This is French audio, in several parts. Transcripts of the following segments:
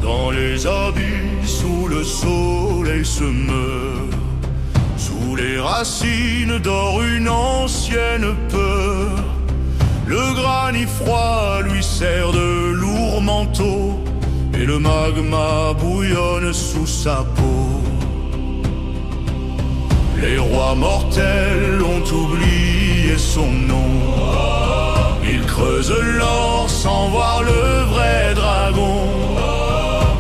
Dans les abysses où le soleil se meurt, sous les racines dort une ancienne peur. Le granit froid lui sert de lourd manteau, et le magma bouillonne sous sa peau. Les rois mortels ont oublié son nom. Ils creusent l'or sans voir le vrai dragon.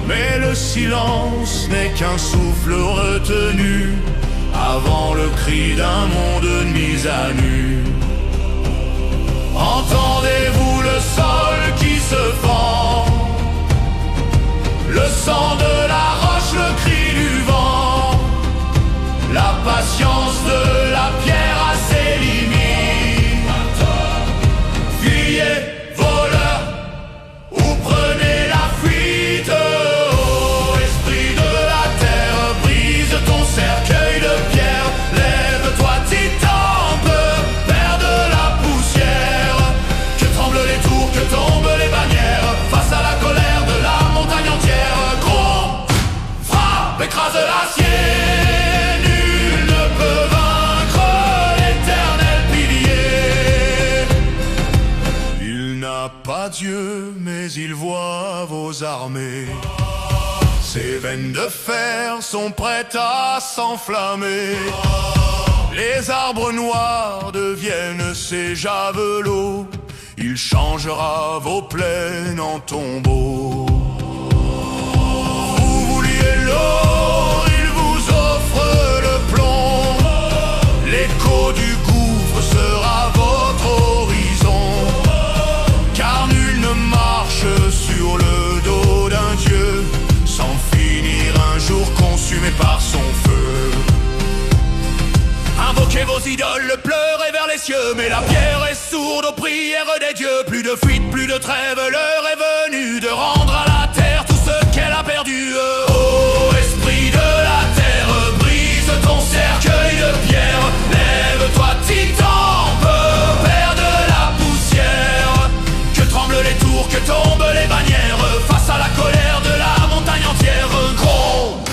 Mais le silence n'est qu'un souffle retenu avant le cri d'un monde mis à nu. Entendez-vous le sol qui se fend, le sang de la roche, le cri du vent, la patience de la pierre a ses limites. Fuyez, voleurs, ou prenez la fuite. Oh, esprit de la terre, brise ton cercueil de pierre. Lève-toi, titan, père de la poussière. Que tremblent les tours, que tombent les bannières, face à la colère de la montagne entière. Gronde, frappe, écrase l'acier. Pas Dieu, mais il voit vos armées. Ses veines de fer sont prêtes à s'enflammer. Les arbres noirs deviennent ses javelots. Il changera vos plaines en tombeaux. Vous vouliez l'or, il vous offre le plomb. L'écho du gouffre sera votre horizon. Car nul ne marche sur le dos d'un dieu sans finir un jour consumé par son feu. Invoquez vos idoles, pleurez vers les cieux, mais la pierre est sourde aux prières des dieux. Plus de fuite, plus de trêve, l'heure est venue de rendre à la terre tout ce qu'elle a perdu. Oh, esprit de la terre, brise ton cercueil de pierre. Lève-toi, titan, père de la poussière. Que tremblent les tours, que tombent les bannières, face à la colère de la montagne entière. Gronde,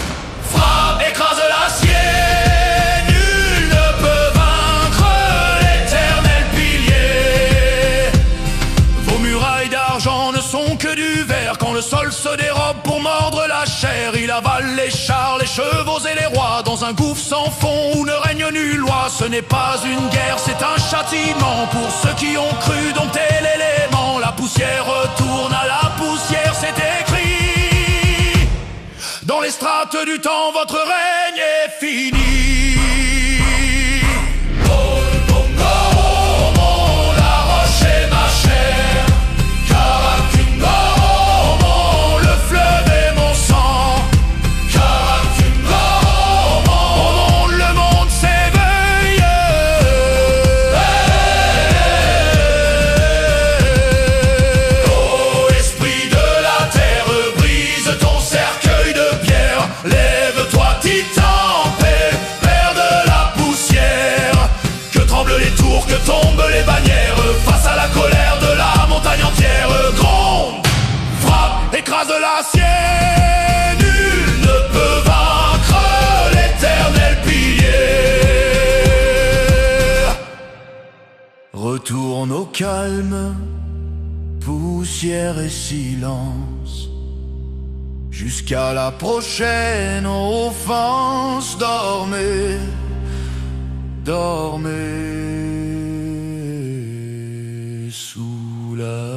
frappe, écrase l'acier. Nul ne peut vaincre l'éternel pilier. Vos murailles d'argent ne sont que du verre. Quand le sol se dérobe pour mordre la chair, il avale les chars, les chevaux et les rois dans un gouffre sans fond où ne règne nulle loi. Ce n'est pas une guerre, c'est un châtiment pour ceux qui ont cru dompter l'élément. La poussière retourne à la poussière, c'est écrit. Dans les strates du temps, votre règne est fini. Que tombent les bannières, face à la colère de la montagne entière. Gronde, frappe, écrase l'acier. Nul ne peut vaincre l'éternel pilier. Retourne au calme, poussière et silence. Jusqu'à la prochaine offense, dormez, dormez sous la